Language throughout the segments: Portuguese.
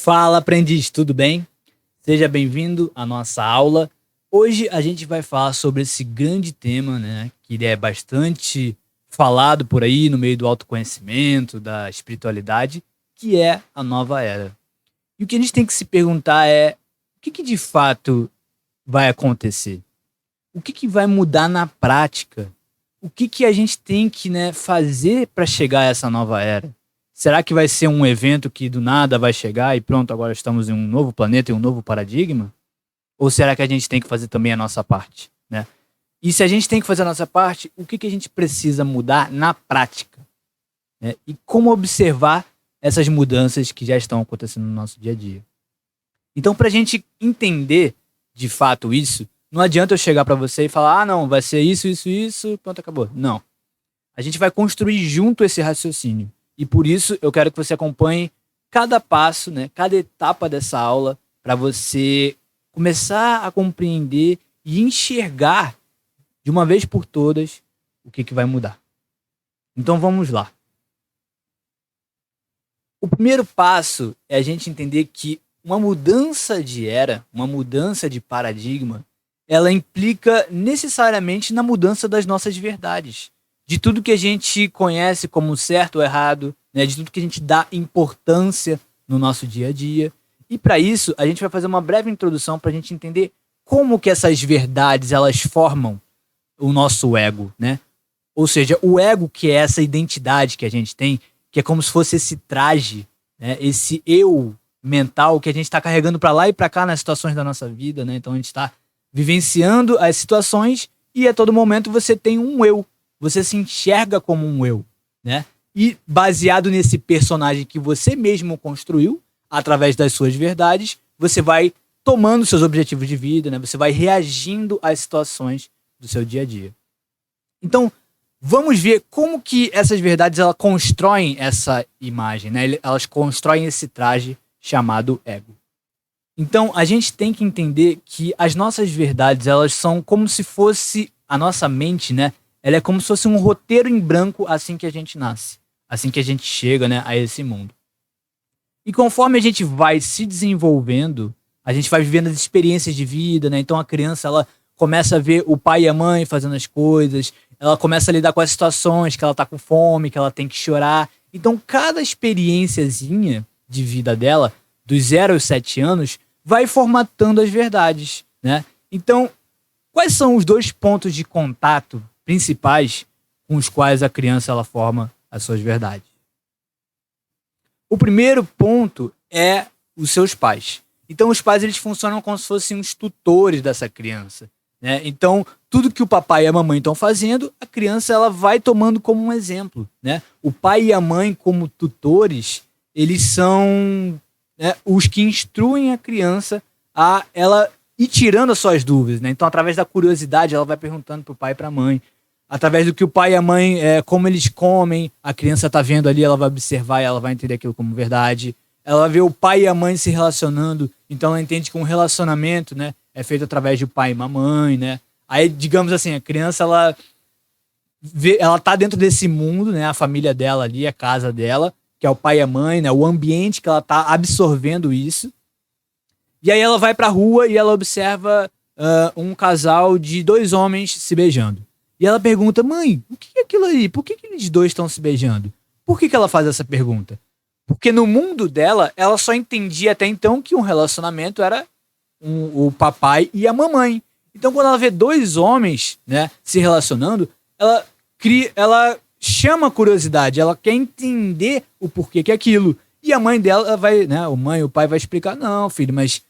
Fala, aprendiz, tudo bem? Seja bem-vindo à nossa aula. Hoje a gente vai falar sobre esse grande tema, né, que ele é bastante falado por aí no meio do autoconhecimento, da espiritualidade, que é a nova era. E o que a gente tem que se perguntar é o que de fato vai acontecer? O que vai mudar na prática? O que a gente tem que, né, fazer para chegar a essa nova era? Será que vai ser um evento que do nada vai chegar e pronto, agora estamos em um novo planeta, em um novo paradigma? Ou será que a gente tem que fazer também a nossa parte, né? E se a gente tem que fazer a nossa parte, o que a gente precisa mudar na prática, né? E como observar essas mudanças que já estão acontecendo no nosso dia a dia? Então, para a gente entender de fato isso, não adianta eu chegar para você e falar, não, vai ser isso, pronto, acabou. Não. A gente vai construir junto esse raciocínio. E por isso eu quero que você acompanhe cada passo, né, cada etapa dessa aula, para você começar a compreender e enxergar de uma vez por todas o que vai mudar. Então vamos lá. O primeiro passo é a gente entender que uma mudança de era, uma mudança de paradigma, ela implica necessariamente na mudança das nossas verdades. De tudo que a gente conhece como certo ou errado, né? De tudo que a gente dá importância no nosso dia a dia. E para isso, a gente vai fazer uma breve introdução para a gente entender como que essas verdades elas formam o nosso ego, né? Ou seja, o ego, que é essa identidade que a gente tem, que é como se fosse esse traje, né? Esse eu mental que a gente está carregando para lá e para cá nas situações da nossa vida, né? Então a gente está vivenciando as situações e a todo momento você tem um eu. Você se enxerga como um eu, né? E baseado nesse personagem que você mesmo construiu, através das suas verdades, você vai tomando seus objetivos de vida, né? Você vai reagindo às situações do seu dia a dia. Então, vamos ver como que essas verdades elas constroem essa imagem, né? Elas constroem esse traje chamado ego. Então, a gente tem que entender que as nossas verdades, elas são como se fosse a nossa mente, né? Ela é como se fosse um roteiro em branco assim que a gente nasce, assim que a gente chega, né, a esse mundo. E conforme a gente vai se desenvolvendo, a gente vai vivendo as experiências de vida, né? Então a criança ela começa a ver o pai e a mãe fazendo as coisas, ela começa a lidar com as situações que ela tá com fome, que ela tem que chorar. Então cada experiênciazinha de vida dela, dos 0 aos 7 anos, vai formatando as verdades, né? Então, quais são os dois pontos de contato principais com os quais a criança ela forma as suas verdades? O primeiro ponto é os seus pais. Então os pais eles funcionam como se fossem os tutores dessa criança, né? Então tudo que o papai e a mamãe estão fazendo, a criança ela vai tomando como um exemplo, né? O pai e a mãe como tutores, eles são, né, os que instruem a criança a ela ir tirando as suas dúvidas, né? Então através da curiosidade ela vai perguntando pro pai e pra mãe. Através do que o pai e a mãe, como eles comem, a criança tá vendo ali, ela vai observar e ela vai entender aquilo como verdade. Ela vê o pai e a mãe se relacionando, então ela entende que um relacionamento, né, é feito através de pai e mamãe, né? Aí, digamos assim, a criança, ela tá dentro desse mundo, né, a família dela ali, a casa dela, que é o pai e a mãe, né, o ambiente que ela tá absorvendo isso. E aí ela vai pra rua e ela observa um casal de 2 homens se beijando. E ela pergunta, mãe, o que é aquilo aí? Por que eles 2 estão se beijando? Por que ela faz essa pergunta? Porque no mundo dela, ela só entendia até então que um relacionamento era o papai e a mamãe. Então quando ela vê 2 homens, né, se relacionando, ela chama a curiosidade, ela quer entender o porquê que é aquilo. E a mãe dela vai, né, o pai vai explicar, não, filho, mas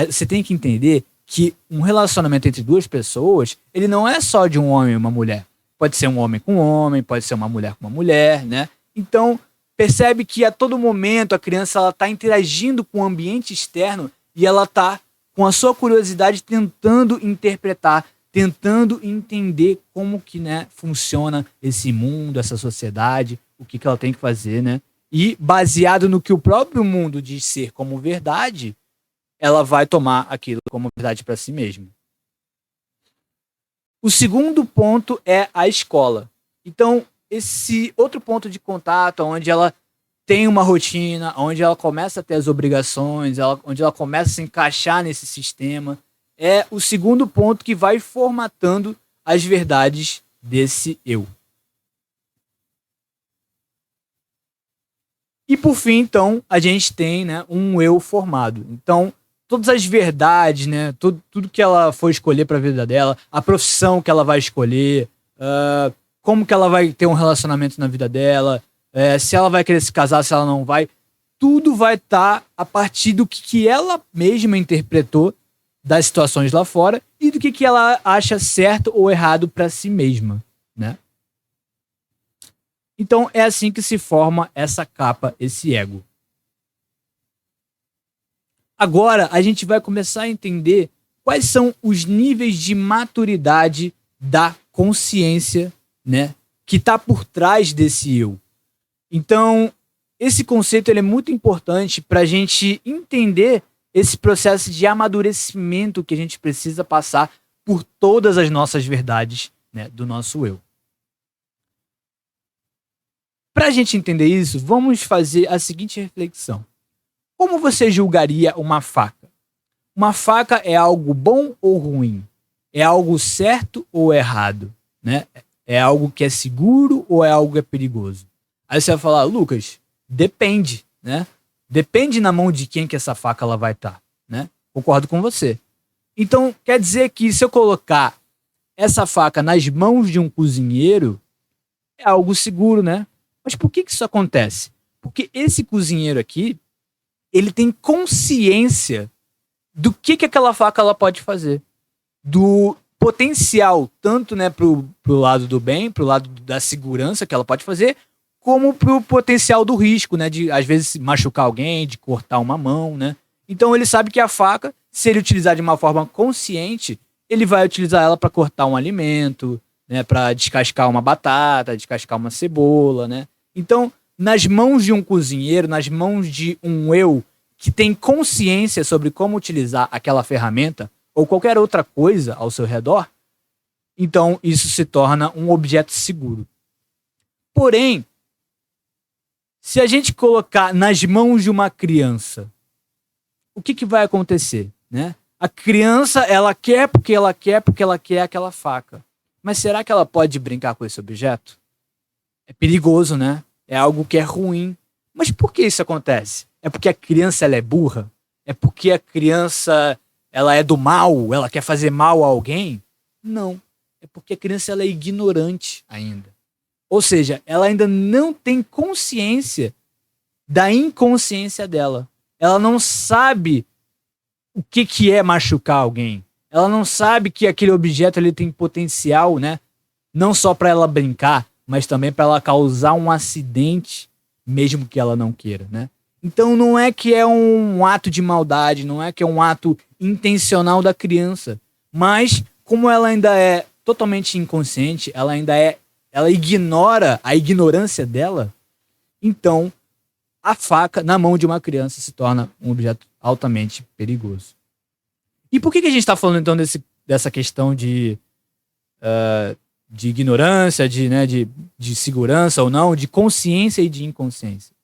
você tem que entender que um relacionamento entre 2 pessoas, ele não é só de um homem e uma mulher. Pode ser um homem com um homem, pode ser uma mulher com uma mulher, né? Então, percebe que a todo momento a criança ela tá interagindo com o ambiente externo e ela tá com a sua curiosidade tentando interpretar, tentando entender como que, né, funciona esse mundo, essa sociedade, o que ela tem que fazer, né? E baseado no que o próprio mundo diz ser como verdade, ela vai tomar aquilo como verdade para si mesma. O segundo ponto é a escola. Então, esse outro ponto de contato, onde ela tem uma rotina, onde ela começa a ter as obrigações, onde ela começa a se encaixar nesse sistema. É o segundo ponto que vai formatando as verdades desse eu. E por fim, então, a gente tem, né, um eu formado. Então, todas as verdades, né, tudo que ela for escolher para a vida dela, a profissão que ela vai escolher, como que ela vai ter um relacionamento na vida dela, se ela vai querer se casar, se ela não vai, tudo vai estar a partir do que ela mesma interpretou das situações lá fora e do que ela acha certo ou errado para si mesma, né? Então é assim que se forma essa capa, esse ego. Agora a gente vai começar a entender quais são os níveis de maturidade da consciência, né, que está por trás desse eu. Então, esse conceito ele é muito importante para a gente entender esse processo de amadurecimento que a gente precisa passar por todas as nossas verdades, né, do nosso eu. Para a gente entender isso, vamos fazer a seguinte reflexão. Como você julgaria uma faca? Uma faca é algo bom ou ruim? É algo certo ou errado? Né? É algo que é seguro ou é algo que é perigoso? Aí você vai falar, Lucas, depende, né? Depende na mão de quem que essa faca ela vai estar, né? Concordo com você. Então, quer dizer que se eu colocar essa faca nas mãos de um cozinheiro, é algo seguro, né? Mas por que isso acontece? Porque esse cozinheiro aqui, ele tem consciência do que aquela faca ela pode fazer. Do potencial, tanto, né, pro lado do bem, pro lado da segurança que ela pode fazer, como pro potencial do risco, né, de às vezes machucar alguém, de cortar uma mão, né? Então ele sabe que a faca, se ele utilizar de uma forma consciente, ele vai utilizar ela para cortar um alimento, né, para descascar uma batata, descascar uma cebola, né? Então, nas mãos de um cozinheiro, nas mãos de um eu que tem consciência sobre como utilizar aquela ferramenta ou qualquer outra coisa ao seu redor, então isso se torna um objeto seguro. Porém, se a gente colocar nas mãos de uma criança, o que vai acontecer, né? A criança, ela quer porque ela quer aquela faca. Mas será que ela pode brincar com esse objeto? É perigoso, né? É algo que é ruim. Mas por que isso acontece? É porque a criança ela é burra? É porque a criança ela é do mal? Ela quer fazer mal a alguém? Não. É porque a criança ela é ignorante ainda. Ou seja, ela ainda não tem consciência da inconsciência dela. Ela não sabe o que é machucar alguém. Ela não sabe que aquele objeto ele tem potencial, né? Não só para ela brincar, mas também para ela causar um acidente, mesmo que ela não queira, né? Então não é que é um ato de maldade, não é que é um ato intencional da criança, mas como ela ainda é totalmente inconsciente, ela ignora a ignorância dela, então a faca na mão de uma criança se torna um objeto altamente perigoso. E por que a gente está falando então dessa questão de ignorância, de segurança ou não, de consciência e de inconsciência?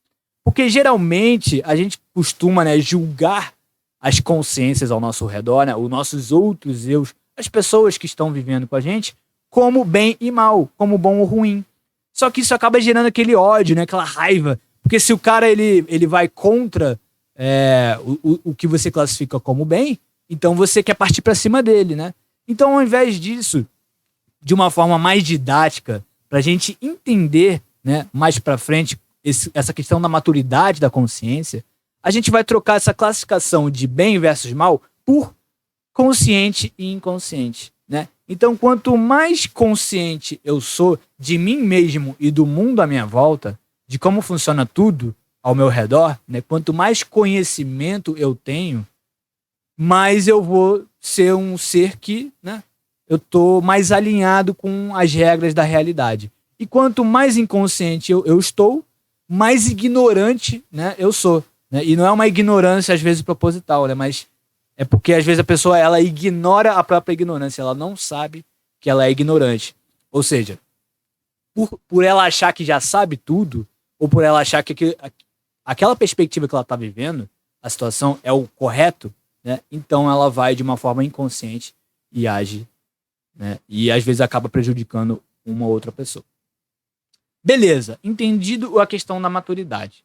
Porque geralmente a gente costuma, né, julgar as consciências ao nosso redor, né, os nossos outros eus, as pessoas que estão vivendo com a gente, como bem e mal, como bom ou ruim. Só que isso acaba gerando aquele ódio, né, aquela raiva. Porque se o cara ele vai contra o que você classifica como bem, então você quer partir para cima dele, né? Então, ao invés disso, de uma forma mais didática, para a gente entender, né, mais para frente essa questão da maturidade da consciência, a gente vai trocar essa classificação de bem versus mal por consciente e inconsciente, né? Então, quanto mais consciente eu sou de mim mesmo e do mundo à minha volta, de como funciona tudo ao meu redor, né? Quanto mais conhecimento eu tenho, mais eu vou ser um ser que, né, eu tô mais alinhado com as regras da realidade. E quanto mais inconsciente eu estou, mais ignorante, né, eu sou. Né? E não é uma ignorância, às vezes, proposital, né? Mas é porque, às vezes, a pessoa ela ignora a própria ignorância. Ela não sabe que ela é ignorante. Ou seja, por ela achar que já sabe tudo, ou por ela achar que aquela perspectiva que ela está vivendo, a situação é o correto, né? Então ela vai de uma forma inconsciente e age, né? E às vezes acaba prejudicando uma outra pessoa. Beleza, entendido a questão da maturidade.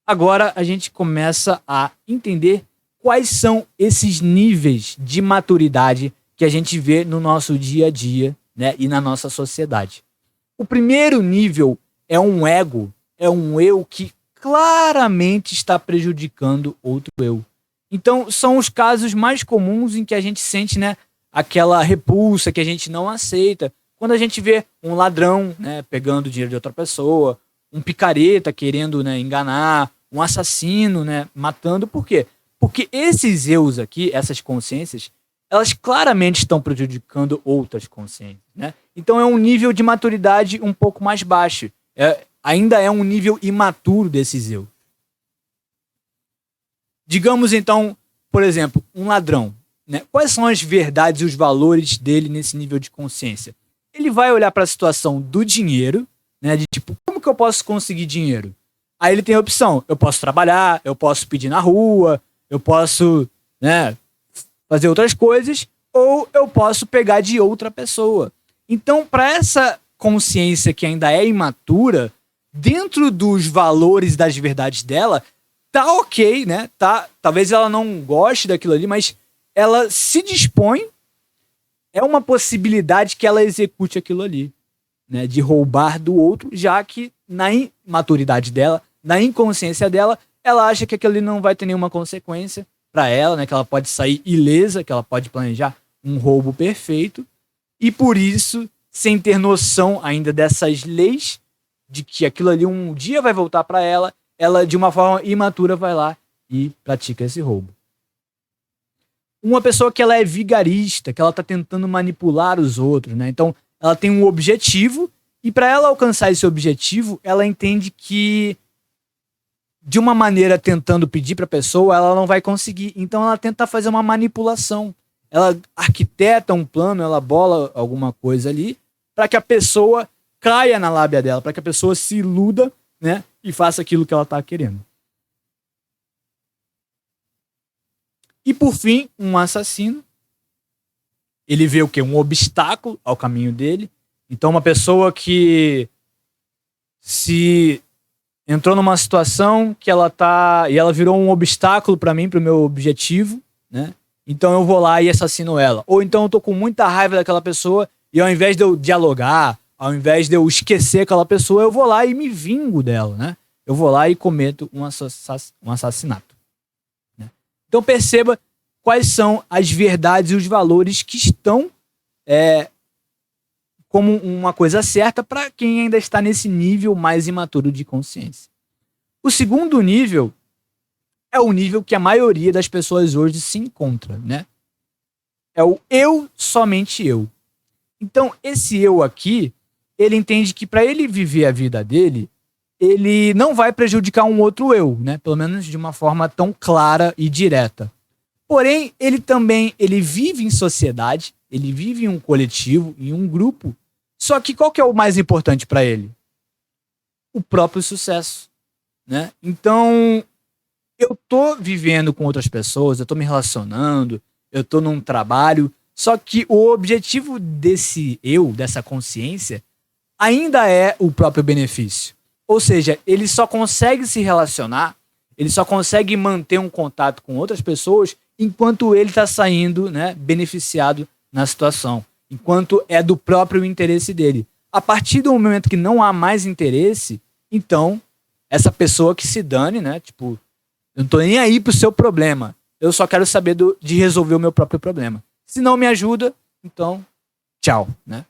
Agora a gente começa a entender quais são esses níveis de maturidade que a gente vê no nosso dia a dia, né, e na nossa sociedade. O primeiro nível é um ego, é um eu que claramente está prejudicando outro eu. Então, são os casos mais comuns em que a gente sente, né, aquela repulsa que a gente não aceita. Quando a gente vê um ladrão, né, pegando o dinheiro de outra pessoa, um picareta querendo, né, enganar, um assassino, né, matando. Por quê? Porque esses eus aqui, essas consciências, elas claramente estão prejudicando outras consciências, né? Então é um nível de maturidade um pouco mais baixo. Ainda é um nível imaturo desses eu. Digamos então, por exemplo, um ladrão, né? Quais são as verdades e os valores dele nesse nível de consciência? Ele vai olhar para a situação do dinheiro, né? De tipo, como que eu posso conseguir dinheiro? Aí ele tem a opção, eu posso trabalhar, eu posso pedir na rua, eu posso, né, fazer outras coisas, ou eu posso pegar de outra pessoa. Então, para essa consciência que ainda é imatura, dentro dos valores das verdades dela, tá ok, né? Talvez ela não goste daquilo ali, mas ela se dispõe, é uma possibilidade que ela execute aquilo ali, né? De roubar do outro, já que na imaturidade dela, na inconsciência dela, ela acha que aquilo ali não vai ter nenhuma consequência para ela, né? Que ela pode sair ilesa, que ela pode planejar um roubo perfeito, e por isso, sem ter noção ainda dessas leis, de que aquilo ali um dia vai voltar para ela, ela de uma forma imatura vai lá e pratica esse roubo. Uma pessoa que ela é vigarista, que ela tá tentando manipular os outros, né? Então, ela tem um objetivo, e para ela alcançar esse objetivo, ela entende que de uma maneira tentando pedir para a pessoa, ela não vai conseguir. Então ela tenta fazer uma manipulação. Ela arquiteta um plano, ela bola alguma coisa ali para que a pessoa caia na lábia dela, para que a pessoa se iluda, né, e faça aquilo que ela está querendo. E por fim, um assassino. Ele vê o quê? Um obstáculo ao caminho dele. Então uma pessoa que se entrou numa situação que ela tá e ela virou um obstáculo para mim, pro meu objetivo, né? Então eu vou lá e assassino ela. Ou então eu tô com muita raiva daquela pessoa e ao invés de eu dialogar, ao invés de eu esquecer aquela pessoa, eu vou lá e me vingo dela, né? Eu vou lá e cometo um assassinato, né? Então perceba quais são as verdades e os valores que estão como uma coisa certa para quem ainda está nesse nível mais imaturo de consciência. O segundo nível é o nível que a maioria das pessoas hoje se encontra, né? É o eu, somente eu. Então, esse eu aqui, ele entende que para ele viver a vida dele, ele não vai prejudicar um outro eu, né? Pelo menos de uma forma tão clara e direta. Porém, ele vive em sociedade, ele vive em um coletivo, em um grupo. Só que qual que é o mais importante para ele? O próprio sucesso, né? Então, eu tô vivendo com outras pessoas, eu tô me relacionando, eu tô num trabalho, só que o objetivo desse eu, dessa consciência, ainda é o próprio benefício. Ou seja, ele só consegue se relacionar, ele só consegue manter um contato com outras pessoas enquanto ele está saindo, né, beneficiado na situação, enquanto é do próprio interesse dele. A partir do momento que não há mais interesse, então, essa pessoa que se dane, né, tipo, eu não tô nem aí pro seu problema, eu só quero saber de resolver o meu próprio problema. Se não me ajuda, então, tchau, né?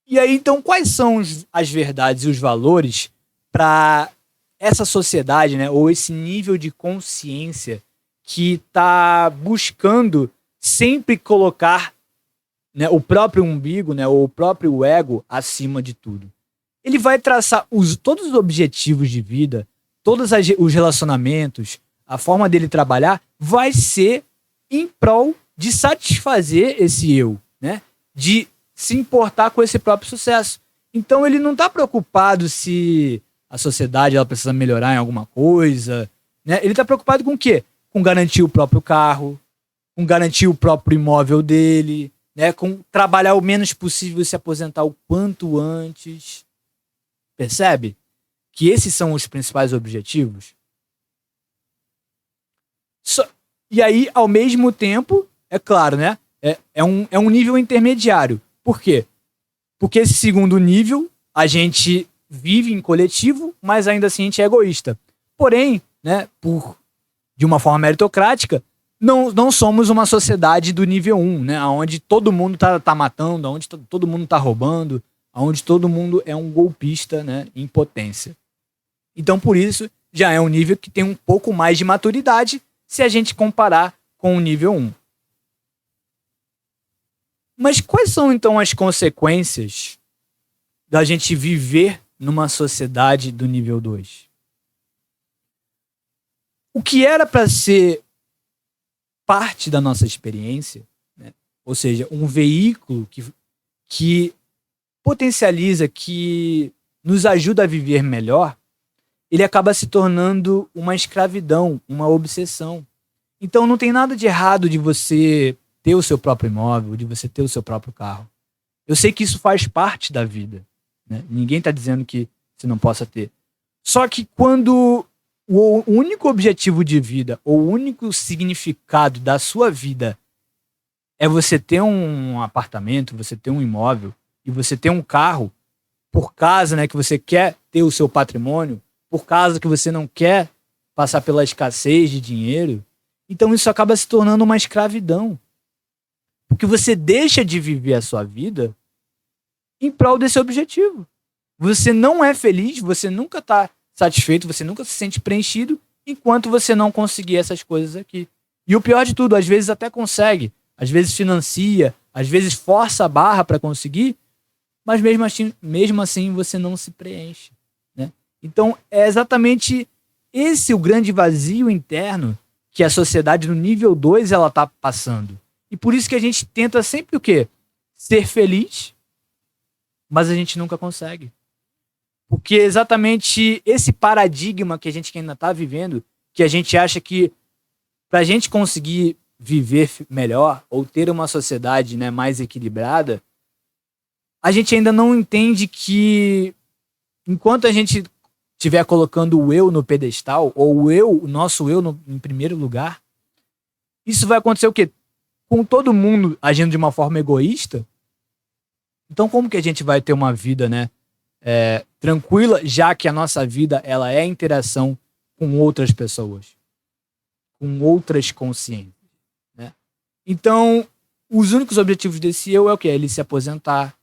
E aí, então, quais são as verdades e os valores para essa sociedade, né, ou esse nível de consciência que está buscando sempre colocar, né, o próprio umbigo, né, ou o próprio ego acima de tudo? Ele vai traçar todos os objetivos de vida, todos os relacionamentos, a forma dele trabalhar vai ser em prol de satisfazer esse eu, né, de se importar com esse próprio sucesso. Então ele não está preocupado se a sociedade ela precisa melhorar em alguma coisa, né? Ele está preocupado com o quê? Com garantir o próprio carro, com garantir o próprio imóvel dele, né? Com trabalhar o menos possível e se aposentar o quanto antes. Percebe? Que esses são os principais objetivos. E aí, ao mesmo tempo, é claro, né? É um nível intermediário. Por quê? Porque esse segundo nível, a gente vive em coletivo, mas ainda assim a gente é egoísta. Porém, né, de uma forma meritocrática, não somos uma sociedade do nível 1, né? Onde todo mundo tá matando, onde todo mundo tá roubando, onde todo mundo é um golpista, né, em potência. Então, por isso, já é um nível que tem um pouco mais de maturidade se a gente comparar com o nível 1. Mas quais são, então, as consequências da gente viver numa sociedade do nível 2? O que era para ser parte da nossa experiência, né? Ou seja, um veículo que potencializa, que nos ajuda a viver melhor, ele acaba se tornando uma escravidão, uma obsessão. Então não tem nada de errado de você ter o seu próprio imóvel, de você ter o seu próprio carro. Eu sei que isso faz parte da vida, né? Ninguém está dizendo que você não possa ter. Só que quando o único objetivo de vida, ou o único significado da sua vida é você ter um apartamento, você ter um imóvel e você ter um carro, por causa, né, que você quer ter o seu patrimônio, por causa que você não quer passar pela escassez de dinheiro, então isso acaba se tornando uma escravidão. Porque você deixa de viver a sua vida em prol desse objetivo. Você não é feliz, você nunca está satisfeito, você nunca se sente preenchido enquanto você não conseguir essas coisas aqui. E o pior de tudo, às vezes até consegue, às vezes financia, às vezes força a barra para conseguir, mas mesmo assim você não se preenche, né? Então é exatamente esse o grande vazio interno que a sociedade no nível 2 ela está passando. E por isso que a gente tenta sempre o quê? Ser feliz, mas a gente nunca consegue. Porque exatamente esse paradigma que a gente ainda está vivendo, que a gente acha que para a gente conseguir viver melhor ou ter uma sociedade, né, mais equilibrada, a gente ainda não entende que enquanto a gente estiver colocando o eu no pedestal, ou o nosso eu em primeiro lugar, isso vai acontecer o quê? Com todo mundo agindo de uma forma egoísta. Então como que a gente vai ter uma vida, né, tranquila, já que a nossa vida ela é interação com outras pessoas, com outras consciências, né? Então, os únicos objetivos desse eu é o quê? Ele se aposentar.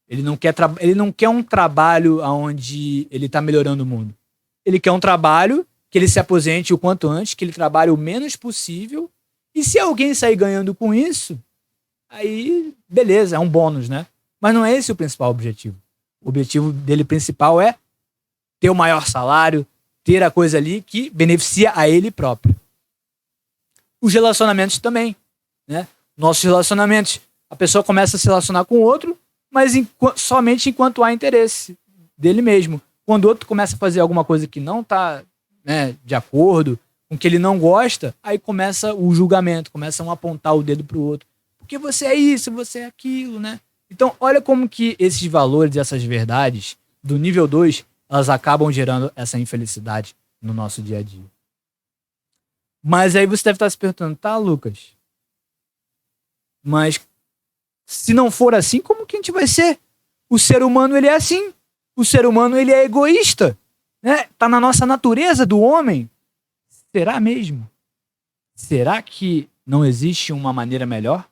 Ele não quer um trabalho onde ele está melhorando o mundo. Ele quer um trabalho que ele se aposente o quanto antes, que ele trabalhe o menos possível. E se alguém sair ganhando com isso, aí beleza, é um bônus, né? Mas não é esse o principal objetivo. O objetivo dele principal é ter o maior salário, ter a coisa ali que beneficia a ele próprio. Os relacionamentos também, né? Nossos relacionamentos. A pessoa começa a se relacionar com o outro, mas somente enquanto há interesse dele mesmo. Quando o outro começa a fazer alguma coisa que não está, né, de acordo, com que ele não gosta, aí começa o julgamento, começam a apontar o dedo pro outro. Porque você é isso, você é aquilo, né? Então, olha como que esses valores, essas verdades do nível 2, elas acabam gerando essa infelicidade no nosso dia a dia. Mas aí você deve estar se perguntando, tá, Lucas? Mas se não for assim, como que a gente vai ser? O ser humano, ele é assim. O ser humano, ele é egoísta, né? Tá na nossa natureza do homem. Será mesmo? Será que não existe uma maneira melhor?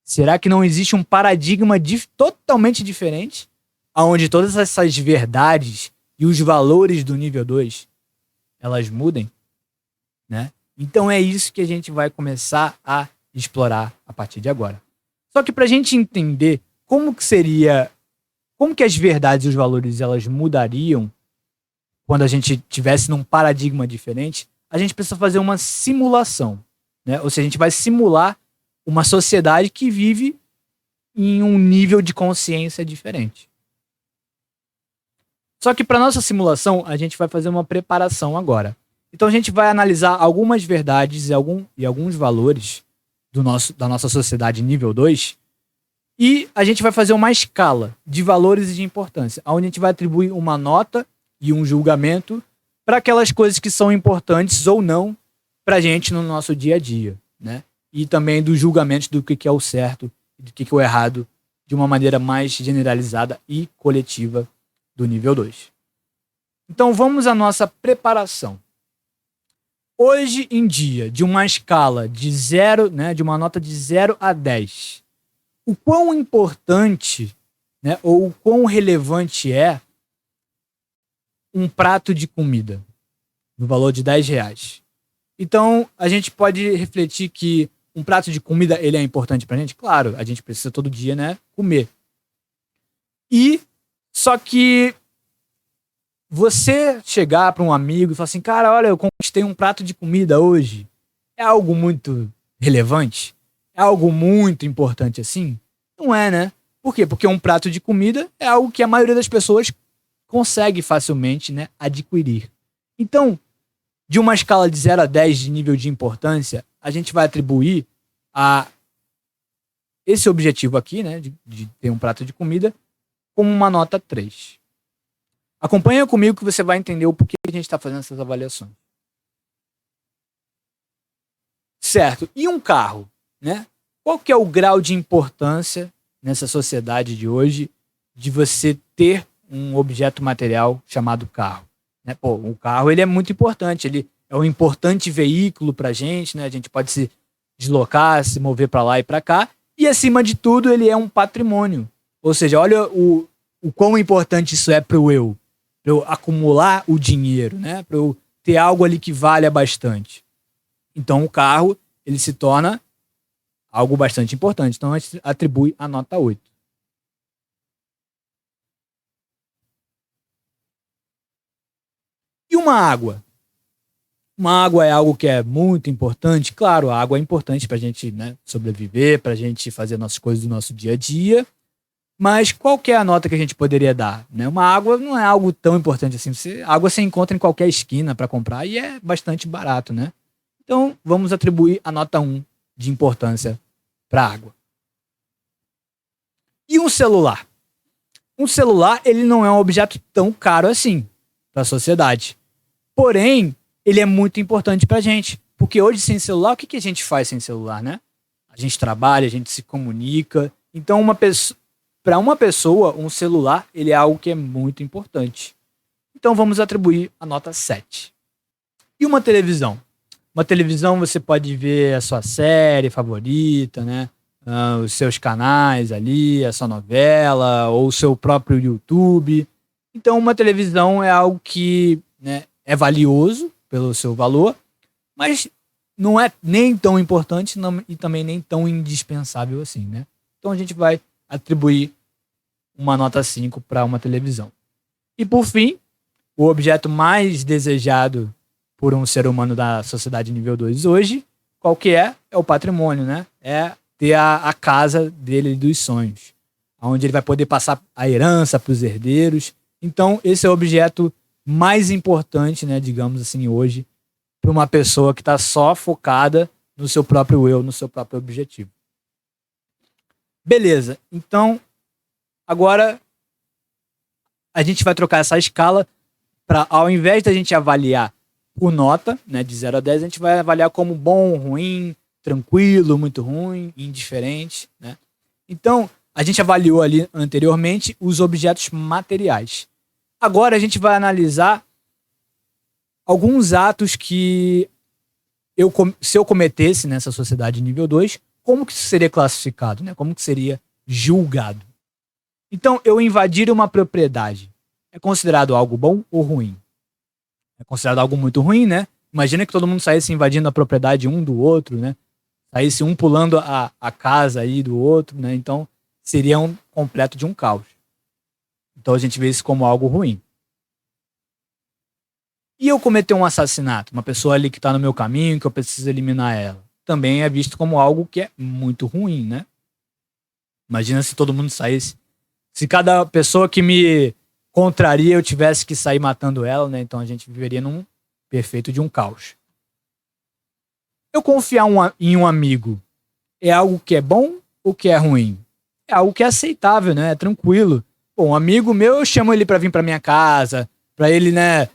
Será que não existe um paradigma totalmente diferente, onde todas essas verdades e os valores do nível 2, elas mudem, né? Então é isso que a gente vai começar a explorar a partir de agora. Só que para a gente entender como que as verdades e os valores elas mudariam quando a gente tivesse num paradigma diferente, a gente precisa fazer uma simulação, né? Ou seja, a gente vai simular uma sociedade que vive em um nível de consciência diferente. Só que para nossa simulação, a gente vai fazer uma preparação agora. Então a gente vai analisar algumas verdades e alguns valores da nossa sociedade nível 2 e a gente vai fazer uma escala de valores e de importância, onde a gente vai atribuir uma nota e um julgamento para aquelas coisas que são importantes ou não para a gente no nosso dia a dia, né? E também dos julgamentos do que é o certo e do que é o errado de uma maneira mais generalizada e coletiva do nível 2. Então vamos à nossa preparação. Hoje em dia, de uma escala de 0, né, de uma nota de 0 a 10, o quão importante, né, ou o quão relevante é um prato de comida no valor de R$ 10? Então, a gente pode refletir que um prato de comida ele é importante pra gente? Claro, a gente precisa todo dia, né, comer. Só que você chegar para um amigo e falar assim, cara, olha, eu conquistei um prato de comida hoje, é algo muito relevante? É algo muito importante assim? Não é, né? Por quê? Porque um prato de comida é algo que a maioria das pessoas consegue facilmente, né, adquirir. Então, de uma escala de 0 a 10 de nível de importância, a gente vai atribuir a esse objetivo aqui, né, de ter um prato de comida, como uma nota 3. Acompanha comigo que você vai entender o porquê a gente está fazendo essas avaliações. Certo. E um carro, né? Qual que é o grau de importância nessa sociedade de hoje de você ter um objeto material chamado carro? Né? Pô, o carro ele é muito importante, ele é um importante veículo para a gente, né? A gente pode se deslocar, se mover para lá e para cá, e acima de tudo ele é um patrimônio. Ou seja, olha o quão importante isso é para o eu. Para eu acumular o dinheiro, né? Para eu ter algo ali que valha bastante. Então o carro ele se torna algo bastante importante. Então a gente atribui a nota 8. E uma água? Uma água é algo que é muito importante. Claro, a água é importante para a gente, né, sobreviver, para a gente fazer nossas coisas do nosso dia a dia. Mas qual que é a nota que a gente poderia dar? Né? Uma água não é algo tão importante assim. Água você encontra em qualquer esquina para comprar e é bastante barato, né? Então, vamos atribuir a nota 1 de importância para a água. E um celular? Um celular, ele não é um objeto tão caro assim para a sociedade. Porém, ele é muito importante para a gente. Porque hoje, sem celular, o que a gente faz sem celular, né? A gente trabalha, a gente se comunica. Então, para uma pessoa, um celular, ele é algo que é muito importante. Então, vamos atribuir a nota 7. E uma televisão? Uma televisão você pode ver a sua série favorita, né? Os seus canais ali, a sua novela, ou o seu próprio YouTube. Então, uma televisão é algo que, né, é valioso pelo seu valor, mas não é nem tão importante e também nem tão indispensável assim, né? Então, a gente vai atribuir uma nota 5 para uma televisão. E, por fim, o objeto mais desejado por um ser humano da sociedade nível 2 hoje, qual que é? É o patrimônio, né? É ter a casa dele dos sonhos, onde ele vai poder passar a herança para os herdeiros. Então, esse é o objeto mais importante, né, digamos assim, hoje, para uma pessoa que está só focada no seu próprio eu, no seu próprio objetivo. Beleza, então, agora a gente vai trocar essa escala para, ao invés da gente avaliar por nota, né, de 0 a 10, a gente vai avaliar como bom, ruim, tranquilo, muito ruim, indiferente, né? Então, a gente avaliou ali anteriormente os objetos materiais. Agora a gente vai analisar alguns atos que se eu cometesse nessa sociedade nível 2, como que isso seria classificado, né? Como que seria julgado? Então, eu invadir uma propriedade é considerado algo bom ou ruim? É considerado algo muito ruim, né? Imagina que todo mundo saísse invadindo a propriedade um do outro, né? Saísse um pulando a casa aí do outro, né? Então, seria um completo de um caos. Então, a gente vê isso como algo ruim. E eu cometer um assassinato? Uma pessoa ali que está no meu caminho, que eu preciso eliminar ela. Também é visto como algo que é muito ruim, né? Imagina se todo mundo saísse. Se cada pessoa que me contraria, eu tivesse que sair matando ela, né? Então a gente viveria num perfeito de um caos. Eu confiar em um amigo é algo que é bom ou que é ruim? É algo que é aceitável, né? É tranquilo. Pô, um amigo meu, eu chamo ele pra vir pra minha casa, pra ele, né,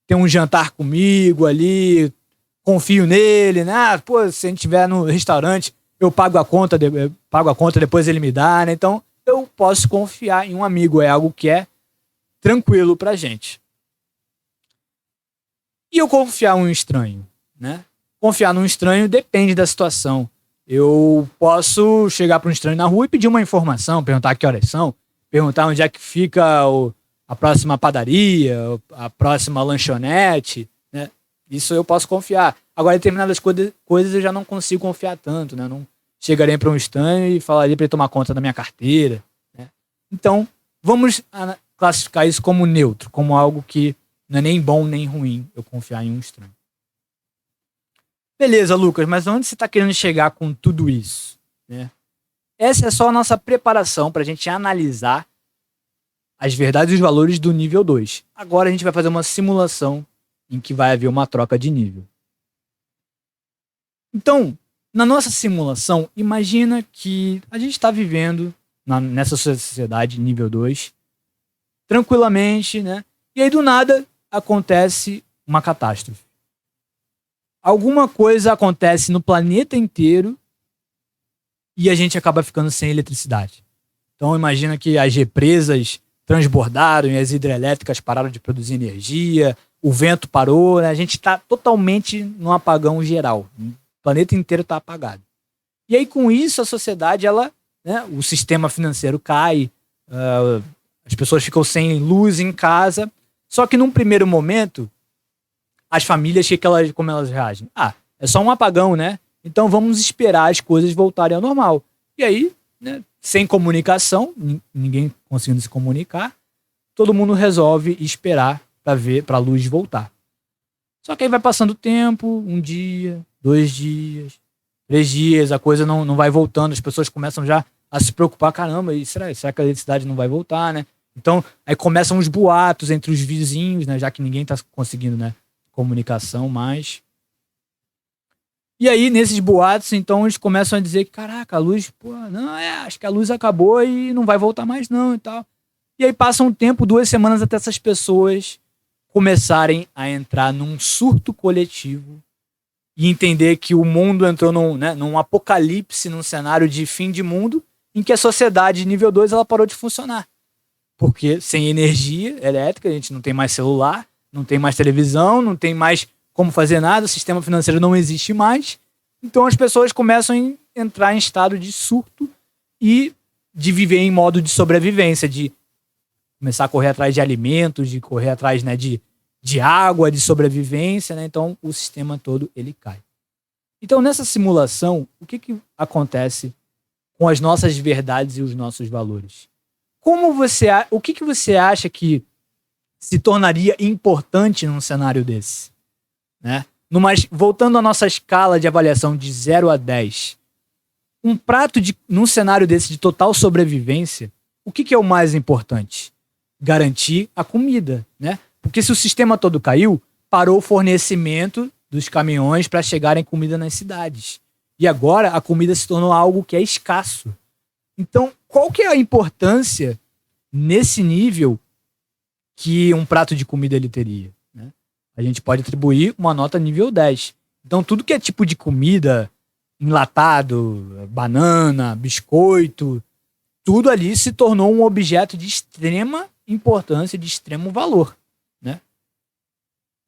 ter um jantar comigo ali, confio nele, né? Ah, pô, se a gente estiver no restaurante, eu pago a conta, depois ele me dá, né? Então, eu posso confiar em um amigo, é algo que é tranquilo pra gente. E eu confiar em um estranho, né? Confiar num estranho depende da situação. Eu posso chegar para um estranho na rua e pedir uma informação, perguntar que horas são, perguntar onde é que fica a próxima padaria, a próxima lanchonete, né? Isso eu posso confiar. Agora, determinadas coisas eu já não consigo confiar tanto, né? Eu não chegaria para um estranho e falaria para ele tomar conta da minha carteira, né? Então, vamos classificar isso como neutro, como algo que não é nem bom nem ruim eu confiar em um estranho. Beleza, Lucas, mas onde você está querendo chegar com tudo isso, né? Essa é só a nossa preparação para a gente analisar as verdades e os valores do nível 2. Agora a gente vai fazer uma simulação em que vai haver uma troca de nível. Então, na nossa simulação, imagina que a gente está vivendo nessa sociedade nível 2, tranquilamente, né? E aí do nada acontece uma catástrofe. Alguma coisa acontece no planeta inteiro e a gente acaba ficando sem eletricidade. Então imagina que as represas transbordaram e as hidrelétricas pararam de produzir energia, o vento parou, né? A gente está totalmente num apagão geral. O planeta inteiro está apagado. E aí com isso a sociedade, né, o sistema financeiro cai, as pessoas ficam sem luz em casa, só que num primeiro momento as famílias, como elas reagem? Ah, é só um apagão, né? Então vamos esperar as coisas voltarem ao normal. E aí, né, sem comunicação, ninguém conseguindo se comunicar, todo mundo resolve esperar para a luz voltar. Só que aí vai passando o tempo, 1 dia, 2 dias, 3 dias, a coisa não vai voltando, as pessoas começam já a se preocupar, caramba, e será que a eletricidade não vai voltar, né? Então, aí começam os boatos entre os vizinhos, né, já que ninguém está conseguindo, né, comunicação mais. E aí, nesses boatos, então, eles começam a dizer que, caraca, a luz, pô, não, acho que a luz acabou e não vai voltar mais não e tal. E aí passa um tempo, 2 semanas, até essas pessoas começarem a entrar num surto coletivo e entender que o mundo entrou num apocalipse, num cenário de fim de mundo, em que a sociedade nível 2 ela parou de funcionar. Porque sem energia elétrica, a gente não tem mais celular, não tem mais televisão, não tem mais como fazer nada, o sistema financeiro não existe mais. Então as pessoas começam a entrar em estado de surto e de viver em modo de sobrevivência, de começar a correr atrás de alimentos, de correr atrás, né, de água, de sobrevivência, né? Então o sistema todo ele cai. Então nessa simulação, o que acontece com as nossas verdades e os nossos valores? O que você acha que se tornaria importante num cenário desse, né? Voltando à nossa escala de avaliação de 0 a 10, num cenário desse de total sobrevivência, o que é o mais importante? Garantir a comida, né? Porque se o sistema todo caiu, parou o fornecimento dos caminhões para chegarem comida nas cidades. E agora a comida se tornou algo que é escasso. Então, qual que é a importância nesse nível que um prato de comida ele teria, né? A gente pode atribuir uma nota nível 10. Então, tudo que é tipo de comida, enlatado, banana, biscoito, tudo ali se tornou um objeto de extrema importância, de extremo valor, né?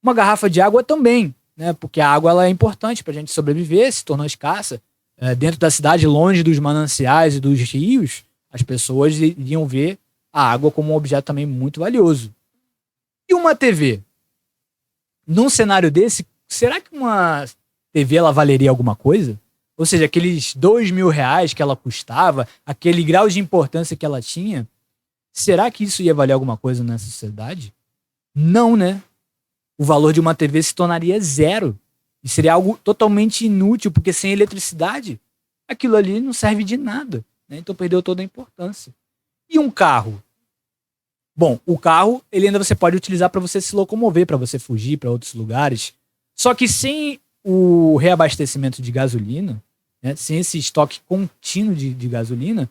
Uma garrafa de água também, né? Porque a água ela é importante para a gente sobreviver, se tornou escassa. Dentro da cidade, longe dos mananciais e dos rios, as pessoas iriam ver a água como um objeto também muito valioso. E uma TV? Num cenário desse, será que uma TV ela valeria alguma coisa? Ou seja, aqueles R$2.000 que ela custava, aquele grau de importância que ela tinha, será que isso ia valer alguma coisa nessa sociedade? Não, né? O valor de uma TV se tornaria 0. E seria algo totalmente inútil, porque sem eletricidade, aquilo ali não serve de nada, né? Então perdeu toda a importância. E um carro? Bom, o carro, ele ainda você pode utilizar para você se locomover, para você fugir para outros lugares. Só que sem o reabastecimento de gasolina, né, sem esse estoque contínuo de gasolina,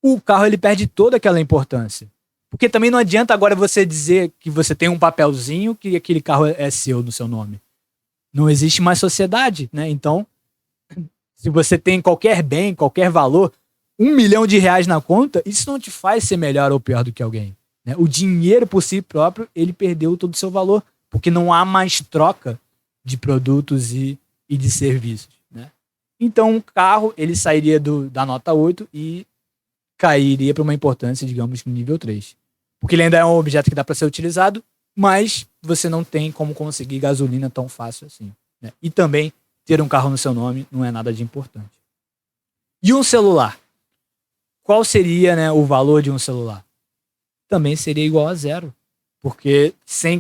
o carro ele perde toda aquela importância. Porque também não adianta agora você dizer que você tem um papelzinho que aquele carro é seu no seu nome. Não existe mais sociedade, né? Então, se você tem qualquer bem, qualquer valor, R$ 1 milhão na conta, isso não te faz ser melhor ou pior do que alguém, né? O dinheiro por si próprio, ele perdeu todo o seu valor, porque não há mais troca de produtos e de serviços, né? Então, o carro, ele sairia da nota 8 e cairia para uma importância, digamos, nível 3. Porque ele ainda é um objeto que dá para ser utilizado, mas você não tem como conseguir gasolina tão fácil assim, né? E também ter um carro no seu nome não é nada de importante. E um celular? Qual seria, né, o valor de um celular? Também seria igual a zero. Porque sem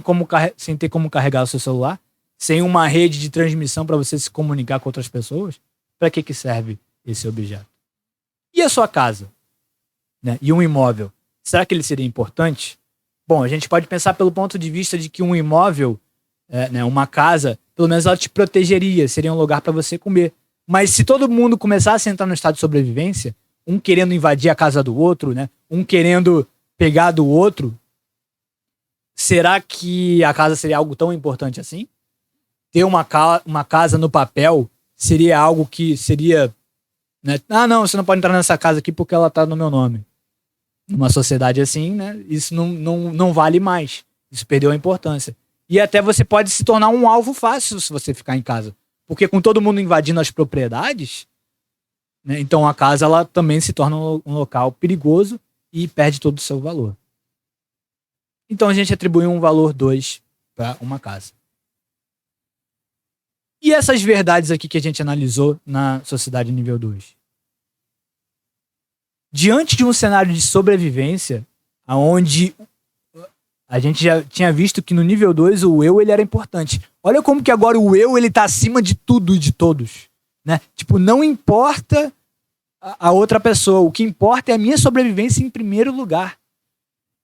ter como carregar o seu celular, sem uma rede de transmissão para você se comunicar com outras pessoas, para que serve esse objeto? E a sua casa? Né? E um imóvel? Será que ele seria importante? Bom, a gente pode pensar pelo ponto de vista de que um imóvel, né, uma casa, pelo menos ela te protegeria, seria um lugar para você comer. Mas se todo mundo começasse a entrar no estado de sobrevivência, um querendo invadir a casa do outro, né, um querendo pegar do outro, será que a casa seria algo tão importante assim? Ter uma casa no papel seria algo que seria, né, não, você não pode entrar nessa casa aqui porque ela está no meu nome. Numa sociedade assim, né, isso não vale mais. Isso perdeu a importância. E até você pode se tornar um alvo fácil se você ficar em casa. Porque com todo mundo invadindo as propriedades, né, então a casa ela também se torna um local perigoso e perde todo o seu valor. Então a gente atribui um valor 2 para uma casa. E essas verdades aqui que a gente analisou na sociedade nível 2? Diante de um cenário de sobrevivência, onde a gente já tinha visto que no nível 2 o eu ele era importante. Olha como que agora o eu ele tá acima de tudo e de todos, né? Tipo, não importa a outra pessoa, o que importa é a minha sobrevivência em primeiro lugar.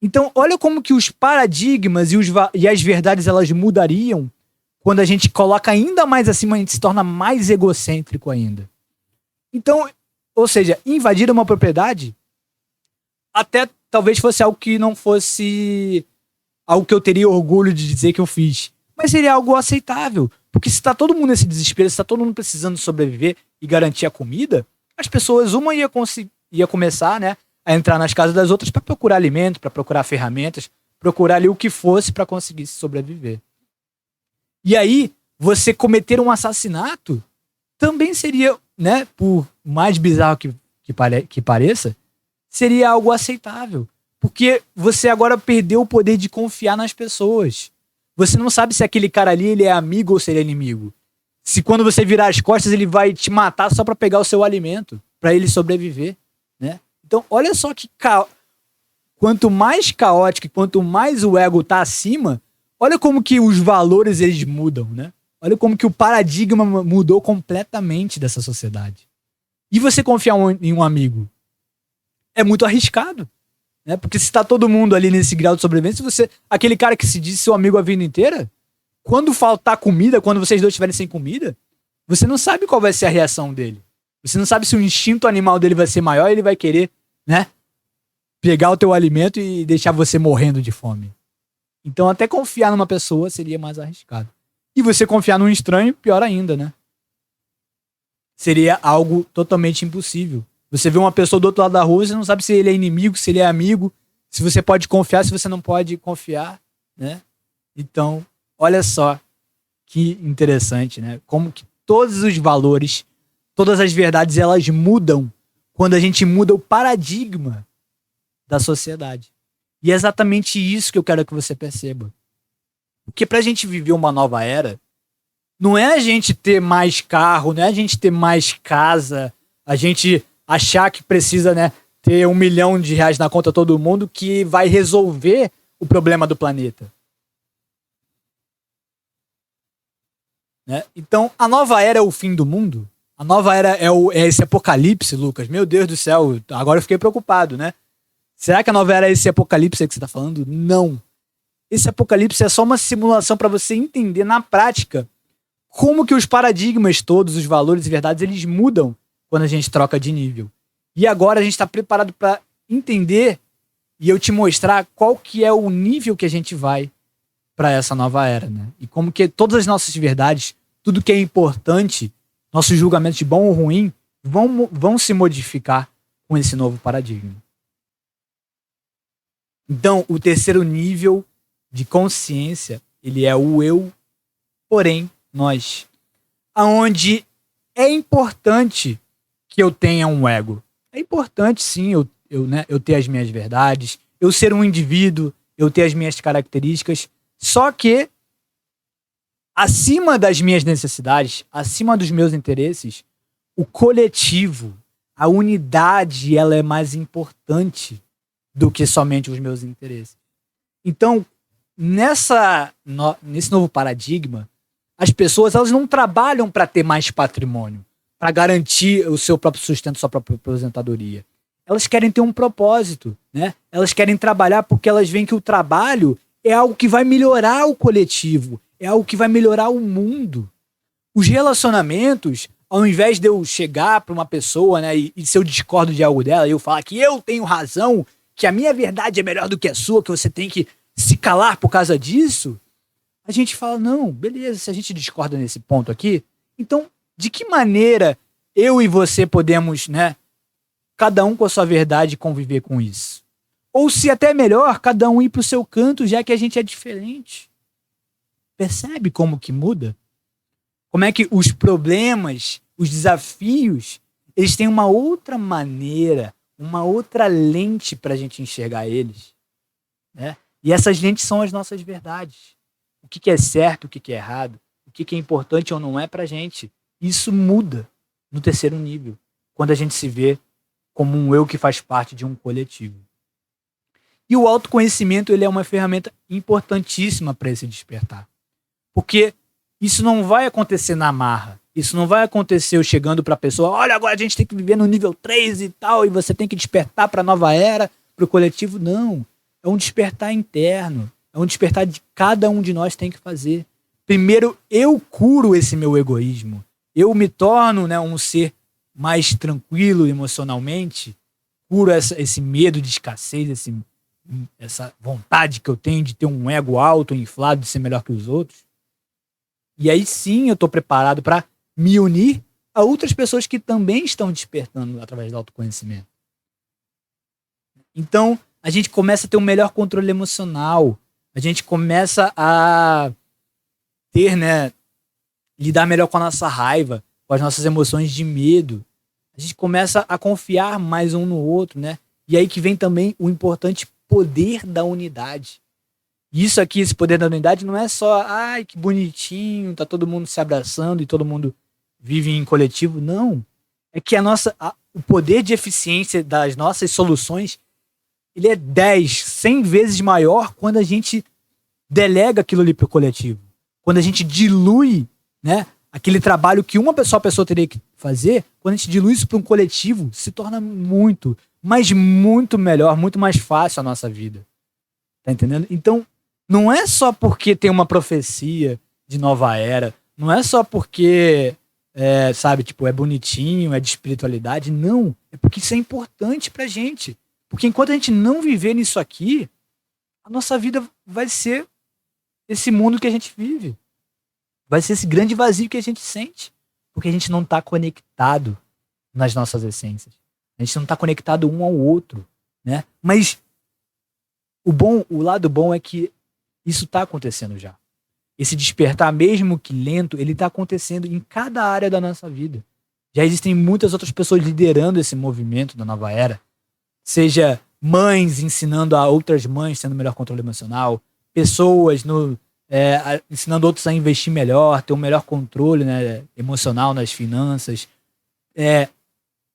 Então, olha como que os paradigmas e as verdades elas mudariam quando a gente coloca ainda mais acima, a gente se torna mais egocêntrico ainda. Então, ou seja, invadir uma propriedade até talvez fosse algo que não fosse algo que eu teria orgulho de dizer que eu fiz. Mas seria algo aceitável. Porque se tá todo mundo nesse desespero, se tá todo mundo precisando sobreviver e garantir a comida, as pessoas, uma ia começar, né, a entrar nas casas das outras para procurar alimento, para procurar ferramentas, procurar ali o que fosse para conseguir sobreviver. E aí, você cometer um assassinato também seria, né, por mais bizarro que pareça, seria algo aceitável. Porque você agora perdeu o poder de confiar nas pessoas. Você não sabe se aquele cara ali ele é amigo ou se ele é inimigo. Se quando você virar as costas ele vai te matar só para pegar o seu alimento, para ele sobreviver, né? Então, olha só que quanto mais caótico, quanto mais o ego tá acima, olha como que os valores eles mudam, né? Olha como que o paradigma mudou completamente dessa sociedade. E você confiar em um amigo é muito arriscado, né? Porque se tá todo mundo ali nesse grau de sobrevivência, aquele cara que se diz seu amigo a vida inteira, quando faltar comida, quando vocês dois estiverem sem comida, você não sabe qual vai ser a reação dele. Você não sabe se o instinto animal dele vai ser maior e ele vai querer, né, pegar o teu alimento e deixar você morrendo de fome. Então até confiar numa pessoa seria mais arriscado. E você confiar num estranho, pior ainda, né? Seria algo totalmente impossível. Você vê uma pessoa do outro lado da rua, você não sabe se ele é inimigo, se ele é amigo, se você pode confiar, se você não pode confiar, né? Então, olha só que interessante, né? Como que todos os valores, todas as verdades, elas mudam quando a gente muda o paradigma da sociedade. E é exatamente isso que eu quero que você perceba. Porque pra gente viver uma nova era, não é a gente ter mais carro, não é a gente ter mais casa, a gente achar que precisa, né, ter R$ 1 milhão na conta todo mundo que vai resolver o problema do planeta. Né? Então, a nova era é o fim do mundo? A nova era é esse apocalipse, Lucas? Meu Deus do céu, agora eu fiquei preocupado, né? Será que a nova era é esse apocalipse aí que você está falando? Não. Esse apocalipse é só uma simulação para você entender na prática como que os paradigmas todos, os valores e verdades, eles mudam quando a gente troca de nível. E agora a gente está preparado para entender e eu te mostrar qual que é o nível que a gente vai para essa nova era, né? E como que todas as nossas verdades, tudo que é importante, nossos julgamentos de bom ou ruim, vão se modificar com esse novo paradigma. Então, o terceiro nível de consciência, ele é o eu, porém, nós. Aonde é importante que eu tenha um ego. É importante, sim, eu ter as minhas verdades, eu ser um indivíduo, eu ter as minhas características, só que acima das minhas necessidades, acima dos meus interesses, o coletivo, a unidade, ela é mais importante do que somente os meus interesses. Então, nesse novo paradigma, as pessoas elas não trabalham para ter mais patrimônio, para garantir o seu próprio sustento, sua própria aposentadoria. Elas querem ter um propósito, né? Elas querem trabalhar porque elas veem que o trabalho é algo que vai melhorar o coletivo, é algo que vai melhorar o mundo. Os relacionamentos, ao invés de eu chegar para uma pessoa, né, e se eu discordo de algo dela, eu falar que eu tenho razão, que a minha verdade é melhor do que a sua, que você tem que se calar por causa disso, a gente fala, não, beleza, se a gente discorda nesse ponto aqui, então, de que maneira eu e você podemos, né, cada um com a sua verdade, conviver com isso? Ou se até melhor, cada um ir pro seu canto, já que a gente é diferente. Percebe como que muda? Como é que os problemas, os desafios, eles têm uma outra maneira, uma outra lente para a gente enxergar eles, né? E essas lentes são as nossas verdades. O que é certo, o que é errado, o que é importante ou não é pra gente. Isso muda no terceiro nível, quando a gente se vê como um eu que faz parte de um coletivo. E o autoconhecimento, ele é uma ferramenta importantíssima para esse despertar. Porque isso não vai acontecer na marra. Isso não vai acontecer eu chegando para a pessoa, olha, agora a gente tem que viver no nível 3 e tal, e você tem que despertar para a nova era, para o coletivo. Não. É um despertar interno. É um despertar de cada um de nós tem que fazer. Primeiro, eu curo esse meu egoísmo. Eu me torno, né, um ser mais tranquilo emocionalmente. Curo esse medo de escassez, essa vontade que eu tenho de ter um ego alto, inflado, de ser melhor que os outros. E aí sim eu estou preparado para me unir a outras pessoas que também estão despertando através do autoconhecimento. Então, a gente começa a ter um melhor controle emocional. A gente começa a ter, né, lidar melhor com a nossa raiva, com as nossas emoções de medo. A gente começa a confiar mais um no outro, né? E aí que vem também o importante poder da unidade. Isso aqui, esse poder da unidade, não é só, ai, que bonitinho, tá todo mundo se abraçando e todo mundo vive em coletivo. Não. É que o poder de eficiência das nossas soluções, ele é 10, 100 vezes maior quando a gente delega aquilo ali pro coletivo. Quando a gente dilui, né, aquele trabalho que uma só pessoa teria que fazer, quando a gente dilui isso para um coletivo, se torna muito, mas muito melhor, muito mais fácil a nossa vida. Tá entendendo? Então, não é só porque tem uma profecia de nova era, não é só porque, sabe, tipo, é bonitinho, é de espiritualidade, não. É porque isso é importante pra gente. Porque enquanto a gente não viver nisso aqui, a nossa vida vai ser esse mundo que a gente vive. Vai ser esse grande vazio que a gente sente. Porque a gente não tá conectado nas nossas essências. A gente não tá conectado um ao outro, né? Mas o lado bom é que isso tá acontecendo já. Esse despertar, mesmo que lento, ele tá acontecendo em cada área da nossa vida. Já existem muitas outras pessoas liderando esse movimento da nova era. Seja mães ensinando a outras mães tendo melhor controle emocional, pessoas ensinando outros a investir melhor, ter um melhor controle, né, emocional nas finanças,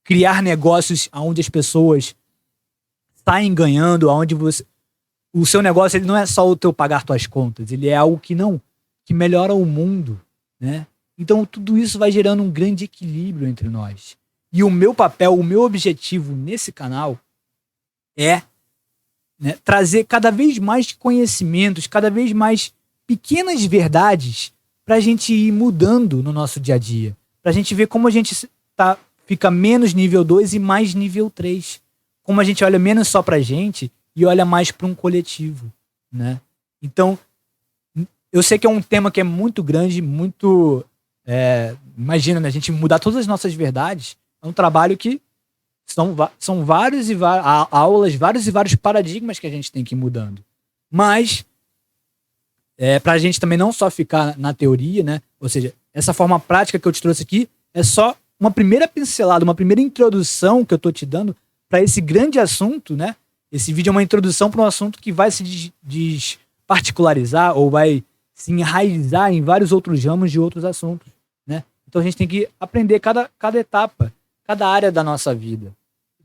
criar negócios onde as pessoas saem ganhando, onde o seu negócio ele não é só o teu pagar tuas contas, ele é algo que melhora o mundo, né? Então tudo isso vai gerando um grande equilíbrio entre nós. E o meu papel, o meu objetivo nesse canal é né, trazer cada vez mais conhecimentos, cada vez mais pequenas verdades para a gente ir mudando no nosso dia a dia. Para a gente ver como a gente fica menos nível 2 e mais nível 3. Como a gente olha menos só pra gente e olha mais para um coletivo, né? Então, eu sei que é um tema que é muito grande, muito... imagina, né? A gente mudar todas as nossas verdades é um trabalho que são vários e aulas, vários e vários paradigmas que a gente tem que ir mudando. Mas, pra gente também não só ficar na teoria, né? Ou seja, essa forma prática que eu te trouxe aqui é só uma primeira pincelada, uma primeira introdução que eu tô te dando para esse grande assunto, né? Esse vídeo é uma introdução para um assunto que vai se desparticularizar ou vai se enraizar em vários outros ramos de outros assuntos, né? Então a gente tem que aprender cada etapa, cada área da nossa vida,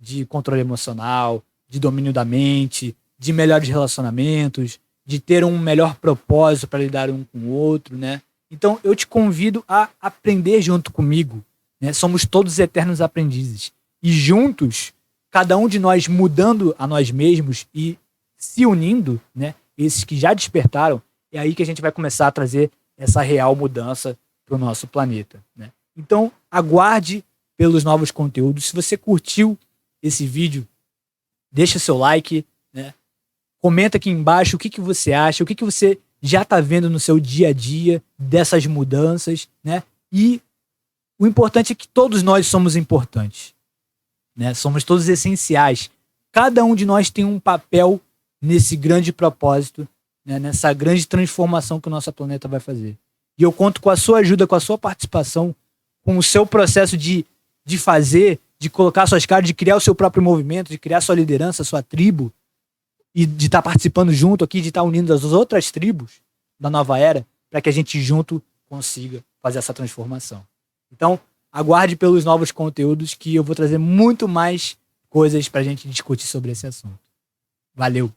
de controle emocional, de domínio da mente, de melhores relacionamentos, de ter um melhor propósito para lidar um com o outro, né? Então eu te convido a aprender junto comigo, né? Somos todos eternos aprendizes e juntos, cada um de nós mudando a nós mesmos e se unindo, né? Esses que já despertaram, é aí que a gente vai começar a trazer essa real mudança para o nosso planeta, né? Então, aguarde pelos novos conteúdos. Se você curtiu esse vídeo, deixa seu like, né? Comenta aqui embaixo o que você acha, o que você já está vendo no seu dia a dia dessas mudanças, né? E o importante é que todos nós somos importantes, né? Somos todos essenciais. Cada um de nós tem um papel nesse grande propósito, né? Nessa grande transformação que o nosso planeta vai fazer. E eu conto com a sua ajuda, com a sua participação, com o seu processo de fazer, de colocar suas caras, de criar o seu próprio movimento, de criar sua liderança, sua tribo, e de estar participando junto aqui, de estar unindo as outras tribos da nova era, para que a gente junto consiga fazer essa transformação. Então, aguarde pelos novos conteúdos que eu vou trazer muito mais coisas pra gente discutir sobre esse assunto. Valeu!